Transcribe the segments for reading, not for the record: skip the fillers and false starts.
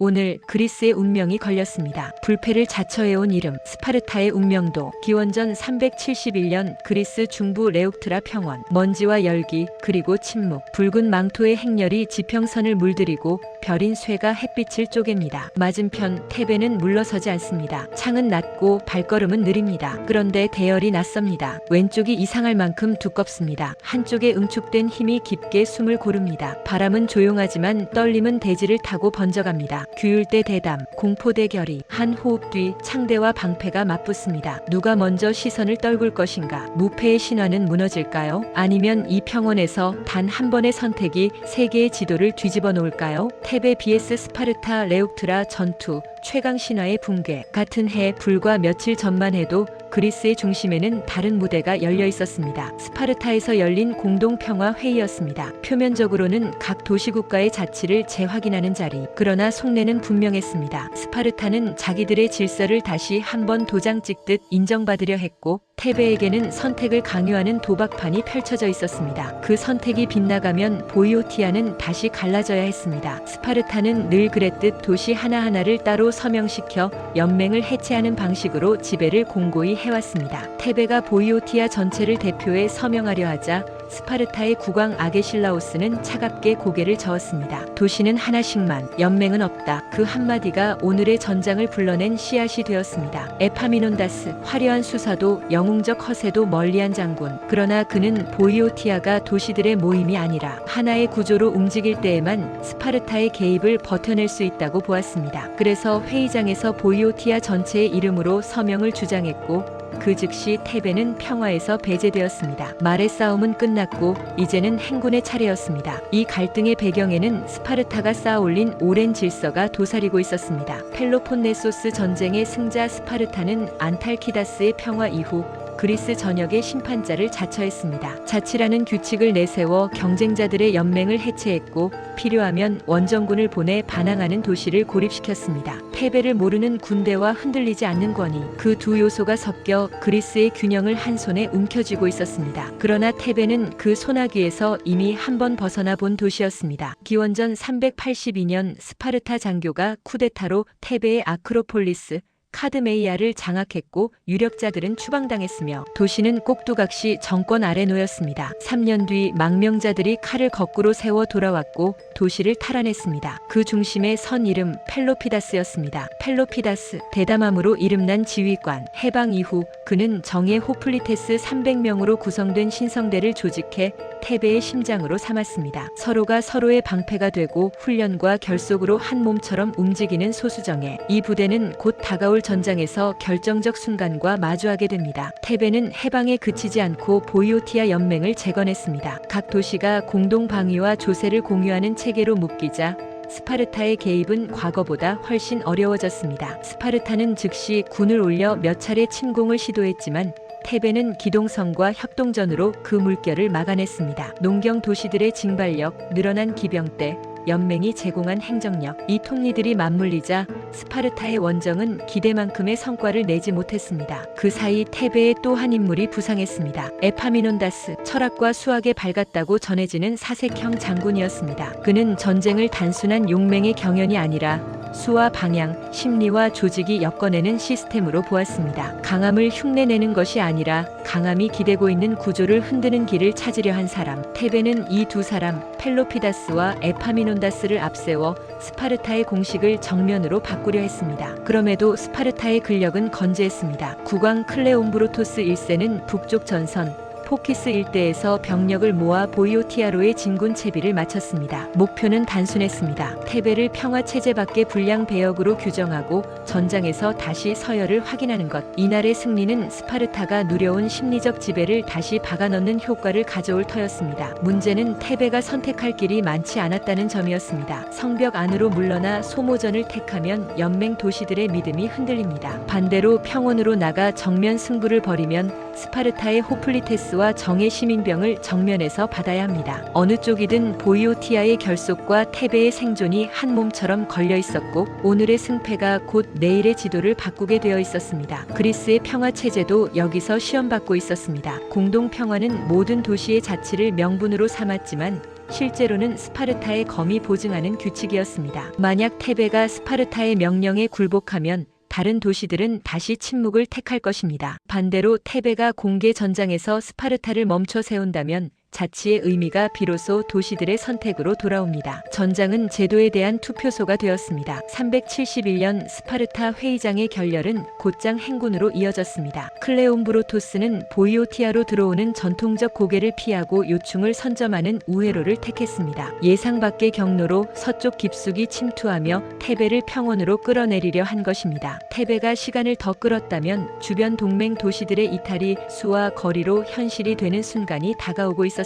오늘 그리스의 운명이 걸렸습니다. 불패를 자처해온 이름 스파르타의 운명도 기원전 371년 그리스 중부 레옥트라 평원. 먼지와 열기 그리고 침묵, 붉은 망토의 행렬이 지평선을 물들이고 별인 쇠가 햇빛을 쪼갭니다. 맞은편 테베는 물러서지 않습니다. 창은 낮고 발걸음은 느립니다. 그런데 대열이 낯섭니다. 왼쪽이 이상할 만큼 두껍습니다. 한쪽에 응축된 힘이 깊게 숨을 고릅니다. 바람은 조용하지만 떨림은 대지를 타고 번져갑니다. 규율대 대담, 공포대 결의. 한 호흡 뒤 창대와 방패가 맞붙습니다. 누가 먼저 시선을 떨굴 것인가? 무패의 신화는 무너질까요? 아니면 이 평원에서 단 한 번의 선택이 세계의 지도를 뒤집어 놓을까요? 테베 vs 스파르타 레옥트라 전투, 최강 신화의 붕괴. 같은 해 불과 며칠 전만 해도 그리스의 중심에는 다른 무대가 열려 있었습니다. 스파르타에서 열린 공동평화 회의였습니다. 표면적으로는 각 도시국가의 자치를 재확인하는 자리. 그러나 속내는 분명했습니다. 스파르타는 자기들의 질서를 다시 한번 도장 찍듯 인정받으려 했고, 테베에게는 선택을 강요하는 도박판이 펼쳐져 있었습니다. 그 선택이 빗나가면 보이오티아는 다시 갈라져야 했습니다. 스파르타는 늘 그랬듯 도시 하나하나를 따로 서명시켜 연맹을 해체하는 방식으로 지배를 공고히 해왔습니다. 테베가 보이오티아 전체를 대표해 서명하려 하자 스파르타의 국왕 아게실라오스는 차갑게 고개를 저었습니다. 도시는 하나씩만, 연맹은 없다. 그 한마디가 오늘의 전장을 불러낸 씨앗이 되었습니다. 에파미논다스, 화려한 수사도 영웅적 허세도 멀리한 장군. 그러나 그는 보이오티아가 도시들의 모임이 아니라 하나의 구조로 움직일 때에만 스파르타의 개입을 버텨낼 수 있다고 보았습니다. 그래서 회의장에서 보이오티아 전체의 이름으로 서명을 주장했고, 그 즉시 테베는 평화에서 배제되었습니다. 말의 싸움은 끝났고 이제는 행군의 차례였습니다. 이 갈등의 배경에는 스파르타가 쌓아올린 오랜 질서가 도사리고 있었습니다. 펠로폰네소스 전쟁의 승자 스파르타는 안탈키다스의 평화 이후 그리스 전역의 심판자를 자처했습니다. 자치라는 규칙을 내세워 경쟁자들의 연맹을 해체했고, 필요하면 원정군을 보내 반항하는 도시를 고립시켰습니다. 패배를 모르는 군대와 흔들리지 않는 권위, 그 두 요소가 섞여 그리스의 균형을 한 손에 움켜쥐고 있었습니다. 그러나 테베는 그 소나기에서 이미 한 번 벗어나 본 도시였습니다. 기원전 382년 스파르타 장교가 쿠데타로 테베의 아크로폴리스 카드메이아를 장악했고 유력자들은 추방당했으며 도시는 꼭두각시 정권 아래 놓였습니다. 3년 뒤 망명자들이 칼을 거꾸로 세워 돌아왔고 도시를 탈환했습니다. 그 중심에 선 이름 펠로피다스였습니다. 펠로피다스, 대담함으로 이름난 지휘관. 해방 이후 그는 정예 호플리테스 300명으로 구성된 신성대를 조직해 테베의 심장으로 삼았습니다. 서로가 서로의 방패가 되고 훈련과 결속으로 한 몸처럼 움직이는 소수정예. 이 부대는 곧 다가올 전장에서 결정적 순간과 마주하게 됩니다. 테베는 해방에 그치지 않고 보이오티아 연맹을 재건했습니다. 각 도시가 공동 방위와 조세를 공유하는 체계로 묶이자 스파르타의 개입은 과거보다 훨씬 어려워졌습니다. 스파르타는 즉시 군을 올려 몇 차례 침공을 시도했지만 테베는 기동성과 협동전으로 그 물결을 막아냈습니다. 농경 도시들의 징발력, 늘어난 기병대, 연맹이 제공한 행정력, 이 톱니들이 맞물리자 스파르타의 원정은 기대만큼의 성과를 내지 못했습니다. 그 사이 테베의 또 한 인물이 부상했습니다. 에파미논다스, 철학과 수학에 밝았다고 전해지는 사색형 장군이었습니다. 그는 전쟁을 단순한 용맹의 경연이 아니라 수와 방향, 심리와 조직이 엮어내는 시스템으로 보았습니다. 강함을 흉내내는 것이 아니라 강함이 기대고 있는 구조를 흔드는 길을 찾으려 한 사람. 테베는 이 두 사람, 펠로피다스와 에파미논다스를 앞세워 스파르타의 공식을 정면으로 바꾸려 했습니다. 그럼에도 스파르타의 근력은 건재했습니다. 국왕 클레옴브로토스 1세는 북쪽 전선, 포키스 일대에서 병력을 모아 보이오티아로의 진군 채비를 마쳤습니다. 목표는 단순했습니다. 테베를 평화체제 밖의 불량 배역으로 규정하고 전장에서 다시 서열을 확인하는 것. 이날의 승리는 스파르타가 누려온 심리적 지배를 다시 박아넣는 효과를 가져올 터였습니다. 문제는 테베가 선택할 길이 많지 않았다는 점이었습니다. 성벽 안으로 물러나 소모전을 택하면 연맹 도시들의 믿음이 흔들립니다. 반대로 평원으로 나가 정면 승부를 벌이면 스파르타의 호플리테스와 정예 시민병을 정면에서 받아야 합니다. 어느 쪽이든 보이오티아의 결속과 테베의 생존이 한 몸처럼 걸려 있었고 오늘의 승패가 곧 내일의 지도를 바꾸게 되어 있었습니다. 그리스의 평화 체제도 여기서 시험받고 있었습니다. 공동 평화는 모든 도시의 자치를 명분으로 삼았지만 실제로는 스파르타의 검이 보증하는 규칙이었습니다. 만약 테베가 스파르타의 명령에 굴복하면 다른 도시들은 다시 침묵을 택할 것입니다. 반대로 테베가 공개 전장에서 스파르타를 멈춰 세운다면 자치의 의미가 비로소 도시들의 선택으로 돌아옵니다. 전장은 제도에 대한 투표소가 되었습니다. 371년 스파르타 회의장의 결렬은 곧장 행군으로 이어졌습니다. 클레옴브로토스는 보이오티아로 들어오는 전통적 고개를 피하고 요충을 선점하는 우회로를 택했습니다. 예상 밖의 경로로 서쪽 깊숙이 침투하며 테베를 평원으로 끌어내리려 한 것입니다. 테베가 시간을 더 끌었다면 주변 동맹 도시들의 이탈이 수와 거리로 현실이 되는 순간이 다가오고 있었습니다.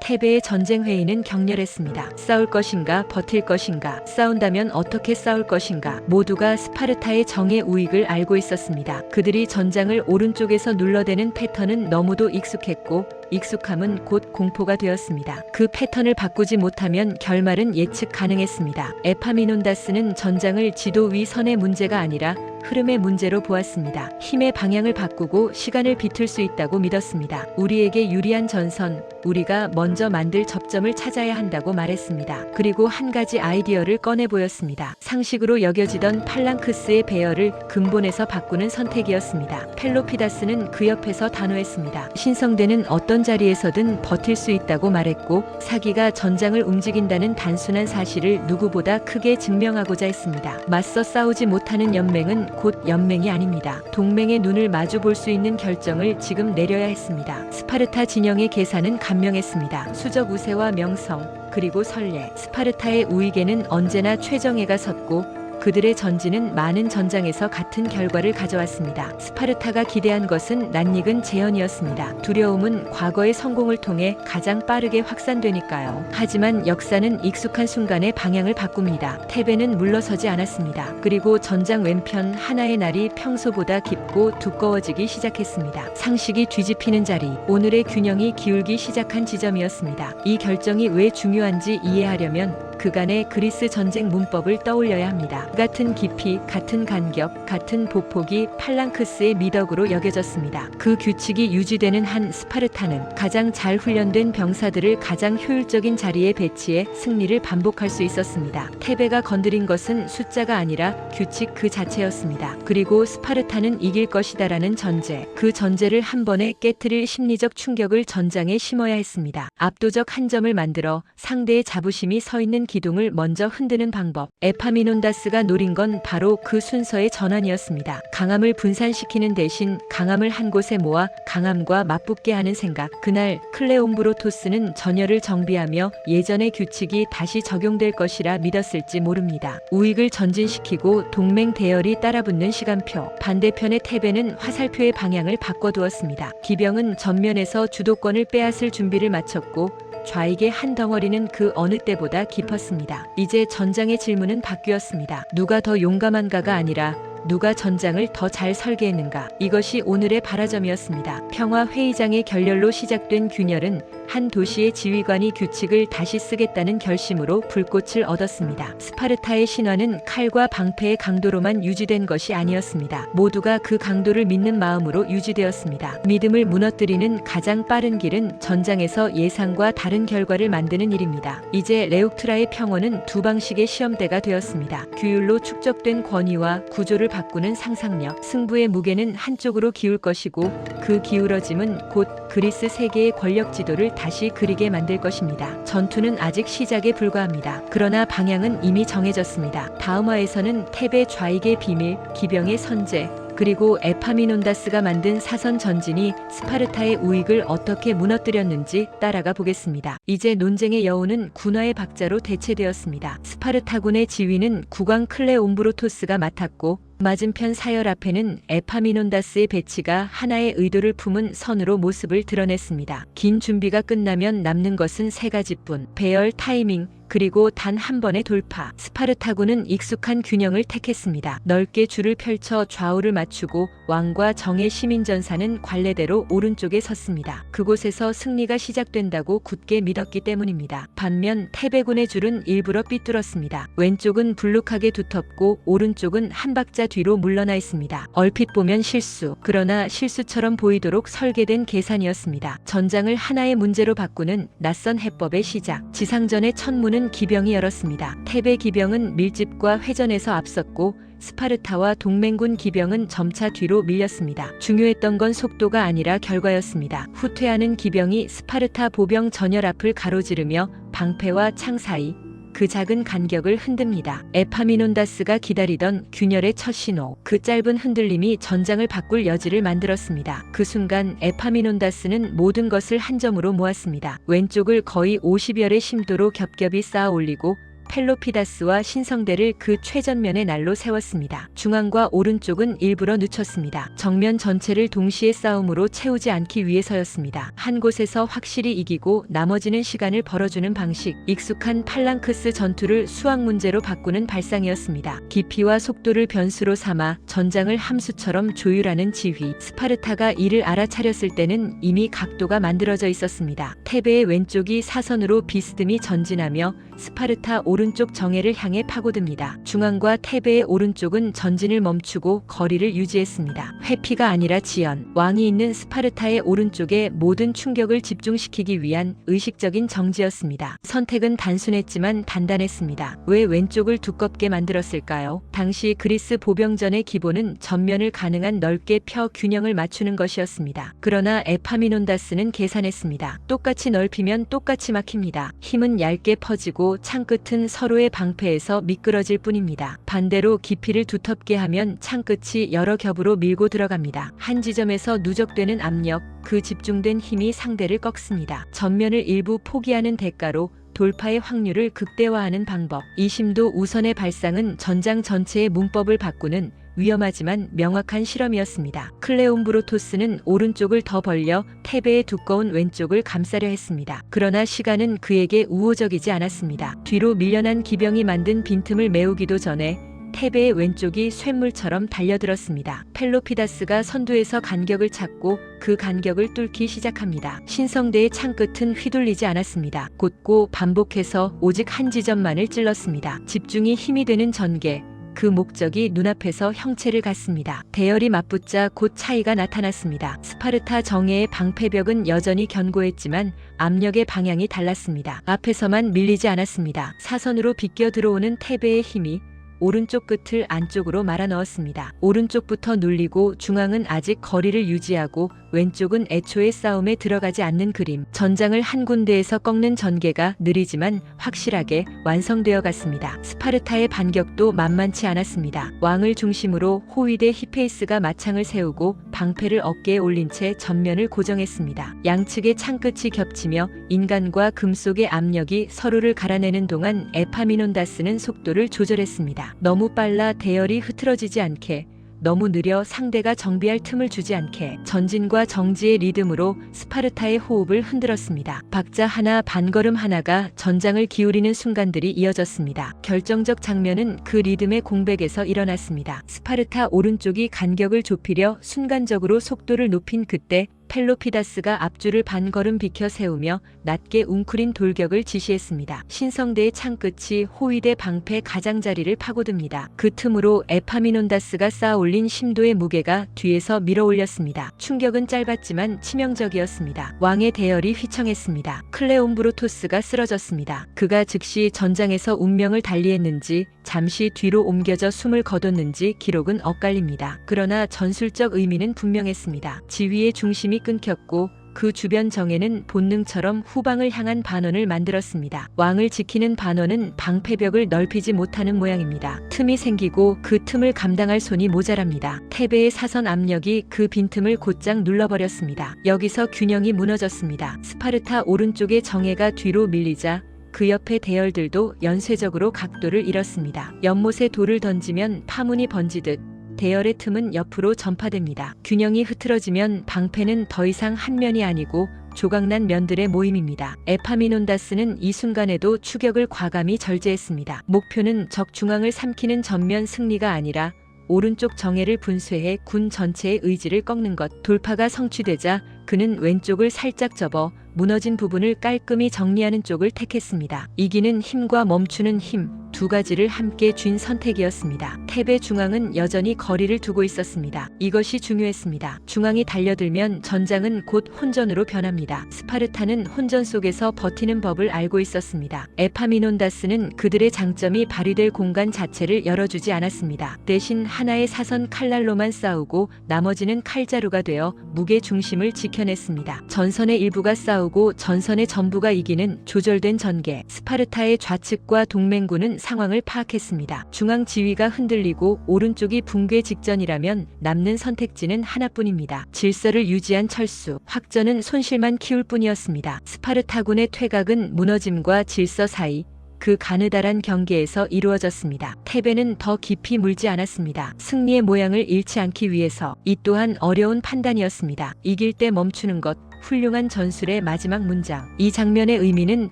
테베의 전쟁 회의는 격렬했습니다. 싸울 것인가, 버틸 것인가, 싸운다면 어떻게 싸울 것인가. 모두가 스파르타의 정의 우익을 알고 있었습니다. 그들이 전장을 오른쪽에서 눌러대는 패턴은 너무도 익숙했고 익숙함은 곧 공포가 되었습니다. 그 패턴을 바꾸지 못하면 결말은 예측 가능했습니다. 에파미논다스는 전장을 지도 위 선의 문제가 아니라 흐름의 문제로 보았습니다. 힘의 방향을 바꾸고 시간을 비틀 수 있다고 믿었습니다. 우리에게 유리한 전선, 우리가 먼저 만들 접점을 찾아야 한다고 말했습니다. 그리고 한 가지 아이디어를 꺼내 보였습니다. 상식으로 여겨지던 팔랑크스의 배열을 근본에서 바꾸는 선택이었습니다. 펠로피다스는 그 옆에서 단호했습니다. 신성대는 어떤 자리에서든 버틸 수 있다고 말했고 사기가 전장을 움직인다는 단순한 사실을 누구보다 크게 증명하고자 했습니다. 맞서 싸우지 못하는 연맹은 곧 연맹이 아닙니다. 동맹의 눈을 마주 볼 수 있는 결정을 지금 내려야 했습니다. 스파르타 진영의 계산은 간명했습니다. 수적 우세와 명성, 그리고 선례. 스파르타의 우익에는 언제나 최정예가 섰고 그들의 전진은 많은 전장에서 같은 결과를 가져왔습니다. 스파르타가 기대한 것은 낯익은 재현이었습니다. 두려움은 과거의 성공을 통해 가장 빠르게 확산되니까요. 하지만 역사는 익숙한 순간에 방향을 바꿉니다. 테베는 물러서지 않았습니다. 그리고 전장 왼편 하나의 날이 평소보다 깊고 두꺼워지기 시작했습니다. 상식이 뒤집히는 자리, 오늘의 균형이 기울기 시작한 지점이었습니다. 이 결정이 왜 중요한지 이해하려면 그간의 그리스 전쟁 문법을 떠올려야 합니다. 같은 깊이, 같은 간격, 같은 보폭이 팔랑크스의 미덕으로 여겨졌습니다. 그 규칙이 유지되는 한 스파르타는 가장 잘 훈련된 병사들을 가장 효율적인 자리에 배치해 승리를 반복할 수 있었습니다. 테베가 건드린 것은 숫자가 아니라 규칙 그 자체였습니다. 그리고 스파르타는 이길 것이다라는 전제, 그 전제를 한 번에 깨트릴 심리적 충격을 전장에 심어야 했습니다. 압도적 한 점을 만들어 상대의 자부심이 서 있는 기둥을 먼저 흔드는 방법. 에파미논다스가 노린 건 바로 그 순서의 전환이었습니다. 강함을 분산시키는 대신 강함을 한 곳에 모아 강함과 맞붙게 하는 생각. 그날 클레옴브로토스는 전열을 정비하며 예전의 규칙이 다시 적용될 것이라 믿었을지 모릅니다. 우익을 전진시키고 동맹 대열이 따라붙는 시간표. 반대편의 테베는 화살표의 방향을 바꿔두었습니다. 기병은 전면에서 주도권을 빼앗을 준비를 마쳤고 좌익의 한 덩어리는 그 어느 때보다 깊었습니다. 이제 전장의 질문은 바뀌었습니다. 누가 더 용감한가가 아니라 누가 전장을 더 잘 설계했는가. 이것이 오늘의 발화점이었습니다. 평화회의장의 결렬로 시작된 균열은 한 도시의 지휘관이 규칙을 다시 쓰겠다는 결심으로 불꽃을 얻었습니다. 스파르타의 신화는 칼과 방패의 강도로만 유지된 것이 아니었습니다. 모두가 그 강도를 믿는 마음으로 유지되었습니다. 믿음을 무너뜨리는 가장 빠른 길은 전장에서 예상과 다른 결과를 만드는 일입니다. 이제 레옥트라의 평원은 두 방식의 시험대가 되었습니다. 규율로 축적된 권위와 구조를 바꾸는 상상력. 승부의 무게는 한쪽으로 기울 것이고 그 기울어짐은 곧 그리스 세계의 권력 지도를 다시 그리게 만들 것입니다. 전투는 아직 시작에 불과합니다. 그러나 방향은 이미 정해졌습니다. 다음 화에서는 테베 좌익의 비밀, 기병의 선제, 그리고 에파미논다스가 만든 사선 전진이 스파르타의 우익을 어떻게 무너뜨렸는지 따라가 보겠습니다. 이제 논쟁의 여우는 군화의 박자로 대체되었습니다. 스파르타군의 지휘는 국왕 클레옴브로토스가 맡았고 맞은편 사열 앞에는 에파미논다스의 배치가 하나의 의도를 품은 선으로 모습을 드러냈습니다. 긴 준비가 끝나면 남는 것은 세 가지뿐. 배열, 타이밍, 그리고 단 한 번의 돌파. 스파르타군은 익숙한 균형을 택했습니다. 넓게 줄을 펼쳐 좌우를 맞추고 왕과 정의 시민전사는 관례대로 오른쪽에 섰습니다. 그곳에서 승리가 시작된다고 굳게 믿었기 때문입니다. 반면 태배군의 줄은 일부러 삐뚤었습니다. 왼쪽은 불룩하게 두텁고 오른쪽은 한 박자 뒤로 물러나 있습니다. 얼핏 보면 실수, 그러나 실수처럼 보이도록 설계된 계산이었습니다. 전장을 하나의 문제로 바꾸는 낯선 해법의 시작. 지상전의 첫 문은 기병이 열었습니다. 태배 기병은 밀집과 회전에서 앞섰고 스파르타와 동맹군 기병은 점차 뒤로 밀렸습니다. 중요했던 건 속도가 아니라 결과였습니다. 후퇴하는 기병이 스파르타 보병 전열 앞을 가로지르며 방패와 창 사이 그 작은 간격을 흔듭니다. 에파미논다스가 기다리던 균열의 첫 신호. 그 짧은 흔들림이 전장을 바꿀 여지를 만들었습니다. 그 순간 에파미논다스는 모든 것을 한 점으로 모았습니다. 왼쪽을 거의 50열의 심도로 겹겹이 쌓아 올리고 펠로피다스와 신성대를 그 최전면에 날로 세웠습니다. 중앙과 오른쪽은 일부러 늦췄습니다. 정면 전체를 동시에 싸움으로 채우지 않기 위해서였습니다. 한 곳에서 확실히 이기고 나머지는 시간을 벌어주는 방식, 익숙한 팔랑크스 전투를 수학 문제로 바꾸는 발상이었습니다. 깊이와 속도를 변수로 삼아 전장을 함수처럼 조율하는 지휘. 스파르타가 이를 알아차렸을 때는 이미 각도가 만들어져 있었습니다. 테베의 왼쪽이 사선으로 비스듬히 전진하며 스파르타 오른쪽 정예를 향해 파고듭니다. 중앙과 테베의 오른쪽은 전진을 멈추고 거리를 유지했습니다. 회피가 아니라 지연. 왕이 있는 스파르타의 오른쪽에 모든 충격을 집중시키기 위한 의식적인 정지였습니다. 선택은 단순했지만 단단했습니다. 왜 왼쪽을 두껍게 만들었을까요? 당시 그리스 보병전의 기본은 전면을 가능한 넓게 펴 균형을 맞추는 것이었습니다. 그러나 에파미논다스는 계산했습니다. 똑같이 넓히면 똑같이 막힙니다. 힘은 얇게 퍼지고 창끝은 서로의 방패에서 미끄러질 뿐입니다. 반대로 깊이를 두텁게 하면 창끝이 여러 겹으로 밀고 들어갑니다. 한 지점에서 누적되는 압력, 그 집중된 힘이 상대를 꺾습니다. 전면을 일부 포기하는 대가로 돌파의 확률을 극대화하는 방법. 이심도 우선의 발상은 전장 전체의 문법을 바꾸는 위험하지만 명확한 실험이었습니다. 클레옴브로토스는 오른쪽을 더 벌려 테베의 두꺼운 왼쪽을 감싸려 했습니다. 그러나 시간은 그에게 우호적이지 않았습니다. 뒤로 밀려난 기병이 만든 빈틈을 메우기도 전에 테베의 왼쪽이 쇳물처럼 달려들었습니다. 펠로피다스가 선두에서 간격을 찾고 그 간격을 뚫기 시작합니다. 신성대의 창끝은 휘둘리지 않았습니다. 곧고 반복해서 오직 한 지점만을 찔렀습니다. 집중이 힘이 되는 전개. 그 목적이 눈앞에서 형체를 갖습니다. 대열이 맞붙자 곧 차이가 나타났습니다. 스파르타 정예의 방패벽은 여전히 견고했지만 압력의 방향이 달랐습니다. 앞에서만 밀리지 않았습니다. 사선으로 비껴 들어오는 테베의 힘이 오른쪽 끝을 안쪽으로 말아 넣었습니다. 오른쪽부터 눌리고 중앙은 아직 거리를 유지하고 왼쪽은 애초에 싸움에 들어가지 않는 그림. 전장을 한 군데에서 꺾는 전개가 느리지만 확실하게 완성되어 갔습니다. 스파르타의 반격도 만만치 않았습니다. 왕을 중심으로 호위대 히페이스가 마창을 세우고 방패를 어깨에 올린 채 전면을 고정했습니다. 양측의 창끝이 겹치며 인간과 금속의 압력이 서로를 갈아내는 동안 에파미논다스는 속도를 조절했습니다. 너무 빨라 대열이 흐트러지지 않게, 너무 느려 상대가 정비할 틈을 주지 않게 전진과 정지의 리듬으로 스파르타의 호흡을 흔들었습니다. 박자 하나 반걸음 하나가 전장을 기울이는 순간들이 이어졌습니다. 결정적 장면은 그 리듬의 공백에서 일어났습니다. 스파르타 오른쪽이 간격을 좁히려 순간적으로 속도를 높인 그때 펠로피다스가 앞줄을 반걸음 비켜 세우며 낮게 웅크린 돌격을 지시했습니다. 신성대의 창끝이 호위대 방패 가장자리를 파고듭니다. 그 틈으로 에파미논다스가 쌓아 올린 심도의 무게가 뒤에서 밀어 올렸습니다. 충격은 짧았지만 치명적이었습니다. 왕의 대열이 휘청했습니다. 클레옴브로토스가 쓰러졌습니다. 그가 즉시 전장에서 운명을 달리했는지 잠시 뒤로 옮겨져 숨을 거뒀는지 기록은 엇갈립니다. 그러나 전술적 의미는 분명했습니다. 지휘의 중심이 끊겼고 그 주변 정예는 본능처럼 후방을 향한 반원을 만들었습니다. 왕을 지키는 반원은 방패벽을 넓히지 못하는 모양입니다. 틈이 생기고 그 틈을 감당할 손이 모자랍니다. 테베의 사선 압력이 그 빈틈을 곧장 눌러버렸습니다. 여기서 균형이 무너졌습니다. 스파르타 오른쪽의 정예가 뒤로 밀리자 그 옆의 대열들도 연쇄적으로 각도를 잃었습니다. 연못에 돌을 던지면 파문이 번지듯 대열의 틈은 옆으로 전파됩니다. 균형이 흐트러지면 방패는 더 이상 한 면이 아니고 조각난 면들의 모임입니다. 에파미논다스는 이 순간에도 추격을 과감히 절제했습니다. 목표는 적 중앙을 삼키는 전면 승리가 아니라 오른쪽 정예를 분쇄해 군 전체의 의지를 꺾는 것. 돌파가 성취되자 그는 왼쪽을 살짝 접어 무너진 부분을 깔끔히 정리하는 쪽을 택했습니다. 이기는 힘과 멈추는 힘, 두 가지를 함께 쥔 선택이었습니다. 탭의 중앙은 여전히 거리를 두고 있었습니다. 이것이 중요했습니다. 중앙이 달려들면 전장은 곧 혼전으로 변합니다. 스파르타는 혼전 속에서 버티는 법을 알고 있었습니다. 에파미논다스는 그들의 장점이 발휘될 공간 자체를 열어주지 않았습니다. 대신 하나의 사선 칼날로만 싸우고 나머지는 칼자루가 되어 무게 중심을 지켜냈습니다. 전선의 일부가 싸우고 전선의 전부가 이기는 조절된 전개. 스파르타의 좌측과 동맹군은 상황을 파악했습니다. 중앙 지위가 흔들리고 오른쪽이 붕괴 직전이라면 남는 선택지는 하나뿐입니다. 질서를 유지한 철수. 확전은 손실만 키울 뿐이었습니다. 스파르타군의 퇴각은 무너짐과 질서 사이 그 가느다란 경계에서 이루어졌습니다. 탭에는 더 깊이 물지 않았습니다. 승리의 모양을 잃지 않기 위해서. 이 또한 어려운 판단이었습니다. 이길 때 멈추는 것. 훌륭한 전술의 마지막 문장. 이 장면의 의미는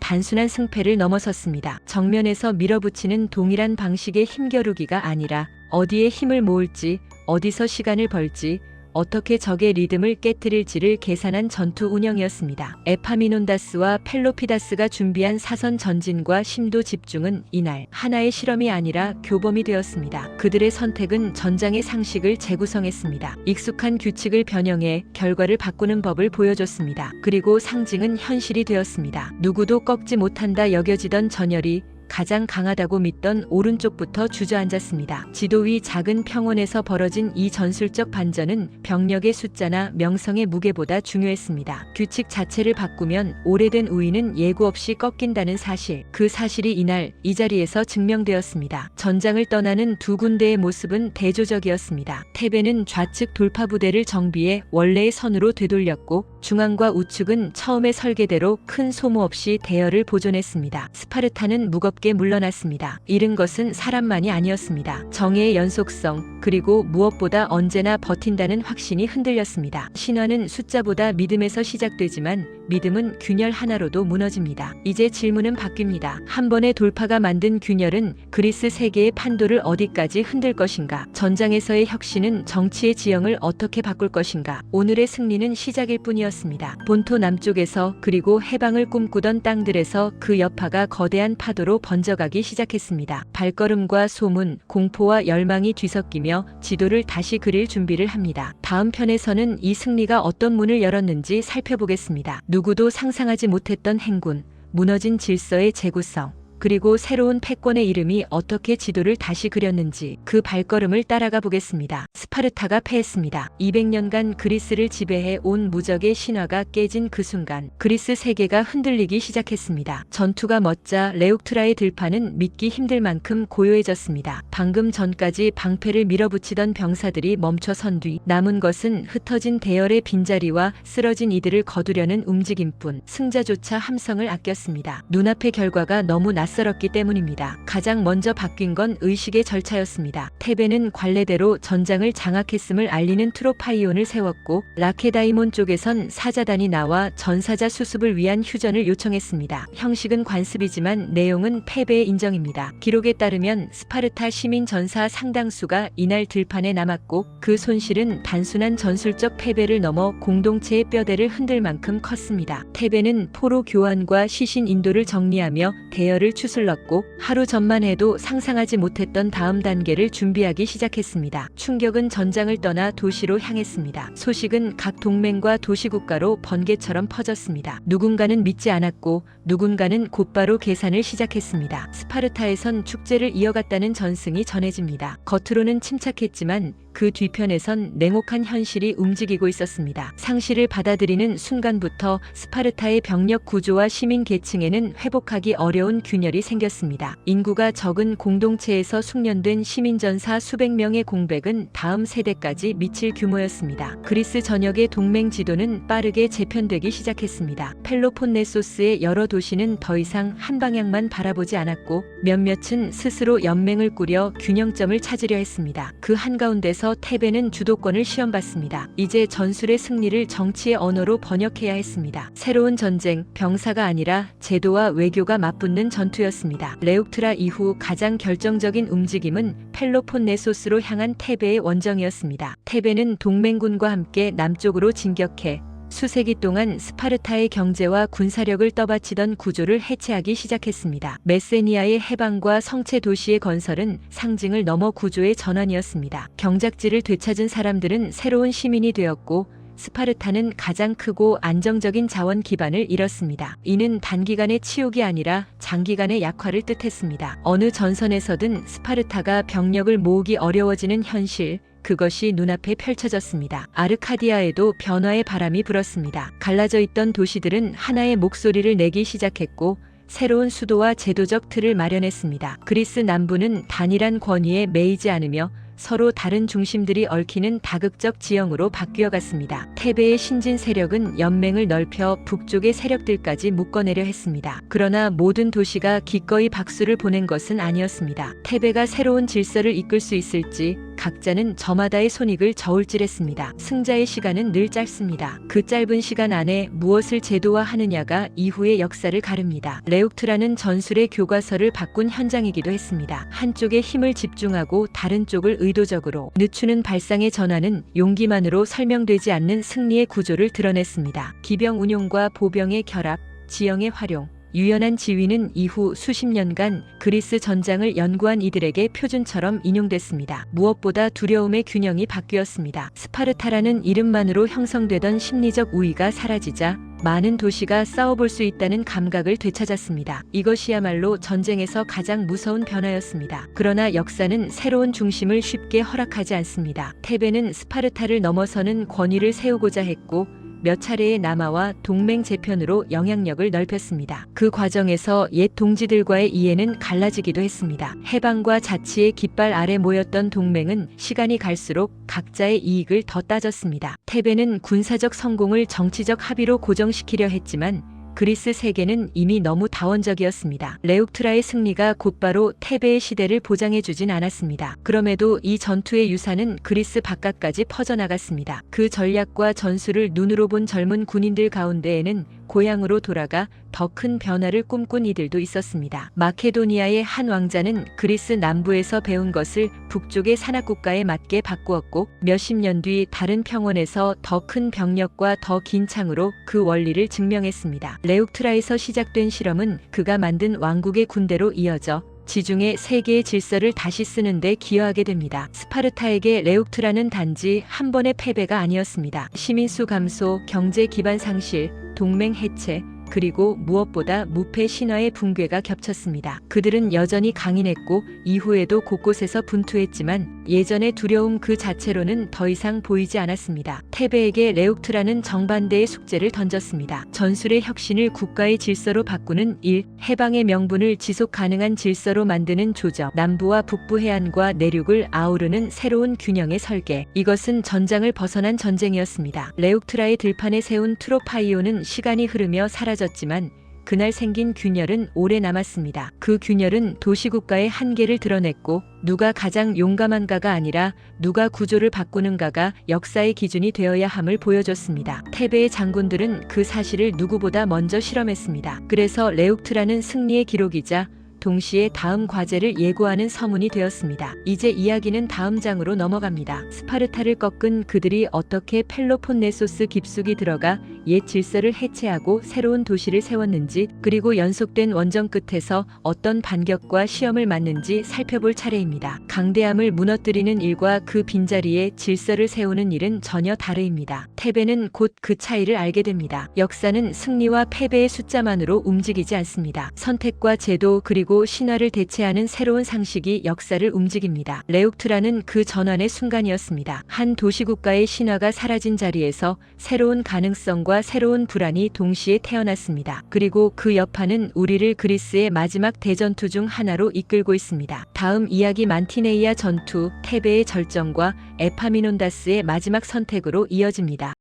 단순한 승패를 넘어섰습니다. 정면에서 밀어붙이는 동일한 방식의 힘겨루기가 아니라 어디에 힘을 모을지, 어디서 시간을 벌지, 어떻게 적의 리듬을 깨뜨릴지를 계산한 전투 운영이었습니다. 에파미논다스와 펠로피다스가 준비한 사선 전진과 심도 집중은 이날 하나의 실험이 아니라 교범이 되었습니다. 그들의 선택은 전장의 상식을 재구성했습니다. 익숙한 규칙을 변형해 결과를 바꾸는 법을 보여줬습니다. 그리고 상징은 현실이 되었습니다. 누구도 꺾지 못한다 여겨지던 전열이 가장 강하다고 믿던 오른쪽부터 주저앉았습니다. 지도 위 작은 평원에서 벌어진 이 전술적 반전은 병력의 숫자나 명성의 무게보다 중요했습니다. 규칙 자체를 바꾸면 오래된 우위는 예고 없이 꺾인다는 사실. 그 사실이 이날 이 자리에서 증명되었습니다. 전장을 떠나는 두 군대의 모습은 대조적이었습니다. 탭에는 좌측 돌파 부대를 정비해 원래의 선으로 되돌렸고 중앙과 우측은 처음의 설계대로 큰 소모 없이 대열을 보존했습니다. 스파르타는 무겁게 물러났습니다. 잃은 것은 사람만이 아니었습니다. 정의의 연속성, 그리고 무엇보다 언제나 버틴다는 확신이 흔들렸습니다. 신화는 숫자보다 믿음에서 시작되지만 믿음은 균열 하나로도 무너집니다. 이제 질문은 바뀝니다. 한 번의 돌파가 만든 균열은 그리스 세계의 판도를 어디까지 흔들 것인가? 전장에서의 혁신은 정치의 지형을 어떻게 바꿀 것인가? 오늘의 승리는 시작일 뿐이었습니다. 본토 남쪽에서 그리고 해방을 꿈꾸던 땅들에서 그 여파가 거대한 파도로 번져가기 시작했습니다. 발걸음과 소문, 공포와 열망이 뒤섞이며 지도를 다시 그릴 준비를 합니다. 다음 편에서는 이 승리가 어떤 문을 열었는지 살펴보겠습니다. 누구도 상상하지 못했던 행군, 무너진 질서의 재구성, 그리고 새로운 패권의 이름이 어떻게 지도를 다시 그렸는지 그 발걸음을 따라가 보겠습니다. 스파르타가 패했습니다. 200년간 그리스를 지배해 온 무적의 신화가 깨진 그 순간 그리스 세계가 흔들리기 시작했습니다. 전투가 멎자 레옥트라의 들판은 믿기 힘들 만큼 고요해졌습니다. 방금 전까지 방패를 밀어붙이던 병사들이 멈춰선 뒤 남은 것은 흩어진 대열의 빈자리와 쓰러진 이들을 거두려는 움직임뿐. 승자조차 함성을 아꼈습니다. 눈앞의 결과가 너무 낯설었기 때문입니다. 가장 먼저 바뀐 건 의식의 절차였습니다. 탭에는 관례대로 전장을 장악했음을 알리는 트로파이온을 세웠고 라케다이몬 쪽에선 사자단이 나와 전사자 수습을 위한 휴전을 요청했습니다. 형식은 관습이지만 내용은 패배의 인정입니다. 기록에 따르면 스파르타 시민 전사 상당수가 이날 들판에 남았고 그 손실은 단순한 전술적 패배를 넘어 공동체의 뼈대를 흔들 만큼 컸습니다. 탭에는 포로 교환과 시신 인도를 정리하며 대열을 추슬렀고 하루 전만 해도 상상하지 못했던 다음 단계를 준비하기 시작했습니다. 충격은 전장을 떠나 도시로 향했습니다. 소식은 각 동맹과 도시국가로 번개처럼 퍼졌습니다. 누군가는 믿지 않았고 누군가는 곧바로 계산을 시작했습니다. 스파르타에선 축제를 이어갔다는 전승이 전해집니다. 겉으로는 침착했지만 그 뒤편에선 냉혹한 현실이 움직이고 있었습니다. 상실을 받아들이는 순간부터 스파르타의 병력 구조와 시민 계층에는 회복하기 어려운 균열이 생겼습니다. 인구가 적은 공동체에서 숙련된 시민전사 수백 명의 공백은 다음 세대까지 미칠 규모였습니다. 그리스 전역의 동맹 지도는 빠르게 재편되기 시작했습니다. 펠로폰네소스의 여러 도시는 더 이상 한 방향만 바라보지 않았고 몇몇은 스스로 연맹을 꾸려 균형점을 찾으려 했습니다. 그 한가운데서 그래서 테베는 주도권을 시험받습니다. 이제 전술의 승리를 정치의 언어로 번역해야 했습니다. 새로운 전쟁, 병사가 아니라 제도와 외교가 맞붙는 전투였습니다. 레욱트라 이후 가장 결정적인 움직임은 펠로폰네소스로 향한 테베의 원정이었습니다. 테베는 동맹군과 함께 남쪽으로 진격해 수세기 동안 스파르타의 경제와 군사력을 떠받치던 구조를 해체하기 시작했습니다. 메세니아의 해방과 성체 도시의 건설은 상징을 넘어 구조의 전환이었습니다. 경작지를 되찾은 사람들은 새로운 시민이 되었고 스파르타는 가장 크고 안정적인 자원 기반을 잃었습니다. 이는 단기간의 치욕이 아니라 장기간의 약화를 뜻했습니다. 어느 전선에서든 스파르타가 병력을 모으기 어려워지는 현실, 그것이 눈앞에 펼쳐졌습니다. 아르카디아에도 변화의 바람이 불었습니다. 갈라져 있던 도시들은 하나의 목소리를 내기 시작했고 새로운 수도와 제도적 틀을 마련했습니다. 그리스 남부는 단일한 권위에 매이지 않으며 서로 다른 중심들이 얽히는 다극적 지형으로 바뀌어갔습니다. 테베의 신진 세력은 연맹을 넓혀 북쪽의 세력들까지 묶어내려 했습니다. 그러나 모든 도시가 기꺼이 박수를 보낸 것은 아니었습니다. 테베가 새로운 질서를 이끌 수 있을지 각자는 저마다의 손익을 저울질했습니다. 승자의 시간은 늘 짧습니다. 그 짧은 시간 안에 무엇을 제도화하느냐가 이후의 역사를 가릅니다. 레욱트라는 전술의 교과서를 바꾼 현장이기도 했습니다. 한쪽에 힘을 집중하고 다른 쪽을 의도적으로 늦추는 발상의 전환은 용기만으로 설명되지 않는 승리의 구조를 드러냈습니다. 기병 운용과 보병의 결합, 지형의 활용, 유연한 지휘는 이후 수십 년간 그리스 전장을 연구한 이들에게 표준처럼 인용됐습니다. 무엇보다 두려움의 균형이 바뀌었습니다. 스파르타라는 이름만으로 형성되던 심리적 우위가 사라지자 많은 도시가 싸워볼 수 있다는 감각을 되찾았습니다. 이것이야말로 전쟁에서 가장 무서운 변화였습니다. 그러나 역사는 새로운 중심을 쉽게 허락하지 않습니다. 테베는 스파르타를 넘어서는 권위를 세우고자 했고 몇 차례의 남하와 동맹 재편으로 영향력을 넓혔습니다. 그 과정에서 옛 동지들과의 이해는 갈라지기도 했습니다. 해방과 자치의 깃발 아래 모였던 동맹은 시간이 갈수록 각자의 이익을 더 따졌습니다. 테베는 군사적 성공을 정치적 합의로 고정시키려 했지만 그리스 세계는 이미 너무 다원적이었습니다. 레욱트라의 승리가 곧바로 테베의 시대를 보장해주진 않았습니다. 그럼에도 이 전투의 유산은 그리스 바깥까지 퍼져나갔습니다. 그 전략과 전술을 눈으로 본 젊은 군인들 가운데에는 고향으로 돌아가 더 큰 변화를 꿈꾼 이들도 있었습니다. 마케도니아의 한 왕자는 그리스 남부에서 배운 것을 북쪽의 산악국가에 맞게 바꾸었고 몇십 년 뒤 다른 평원에서 더 큰 병력과 더 긴 창으로 그 원리를 증명했습니다. 레욱트라에서 시작된 실험은 그가 만든 왕국의 군대로 이어져 지중해 세계의 질서를 다시 쓰는데 기여하게 됩니다. 스파르타에게 레욱트라는 단지 한 번의 패배가 아니었습니다. 시민수 감소, 경제 기반 상실, 동맹 해체, 그리고 무엇보다 무패 신화의 붕괴가 겹쳤습니다. 그들은 여전히 강인했고 이후에도 곳곳에서 분투했지만 예전의 두려움 그 자체로는 더 이상 보이지 않았습니다. 테베에게 레욱트라는 정반대의 숙제를 던졌습니다. 전술의 혁신을 국가의 질서로 바꾸는 일, 해방의 명분을 지속 가능한 질서로 만드는 조적, 남부와 북부 해안과 내륙을 아우르는 새로운 균형의 설계. 이것은 전장을 벗어난 전쟁이었습니다. 레욱트라의 들판에 세운 트로파이오는 시간이 흐르며 사라졌지만 그날 생긴 균열은 오래 남았습니다. 그 균열은 도시국가의 한계를 드러냈고 누가 가장 용감한가가 아니라 누가 구조를 바꾸는가가 역사의 기준이 되어야 함을 보여줬습니다. 테베의 장군들은 그 사실을 누구보다 먼저 실험했습니다. 그래서 레욱트라는 승리의 기록이자 동시에 다음 과제를 예고하는 서문이 되었습니다. 이제 이야기는 다음 장으로 넘어갑니다. 스파르타를 꺾은 그들이 어떻게 펠로폰네소스 깊숙이 들어가 옛 질서를 해체하고 새로운 도시를 세웠는지, 그리고 연속된 원정 끝에서 어떤 반격과 시험을 맞는지 살펴볼 차례입니다. 강대함을 무너뜨리는 일과 그 빈자리에 질서를 세우는 일은 전혀 다르입니다. 테베는 곧 그 차이를 알게 됩니다. 역사는 승리와 패배의 숫자만으로 움직이지 않습니다. 선택과 제도 그리고 신화를 대체하는 새로운 상식이 역사를 움직입니다. 레욱트라는 그 전환의 순간이었습니다. 한 도시국가의 신화가 사라진 자리에서 새로운 가능성과 새로운 불안이 동시에 태어났습니다. 그리고 그 여파는 우리를 그리스의 마지막 대전투 중 하나로 이끌고 있습니다. 다음 이야기 만티네이아 전투, 테베의 절정과 에파미논다스의 마지막 선택으로 이어집니다.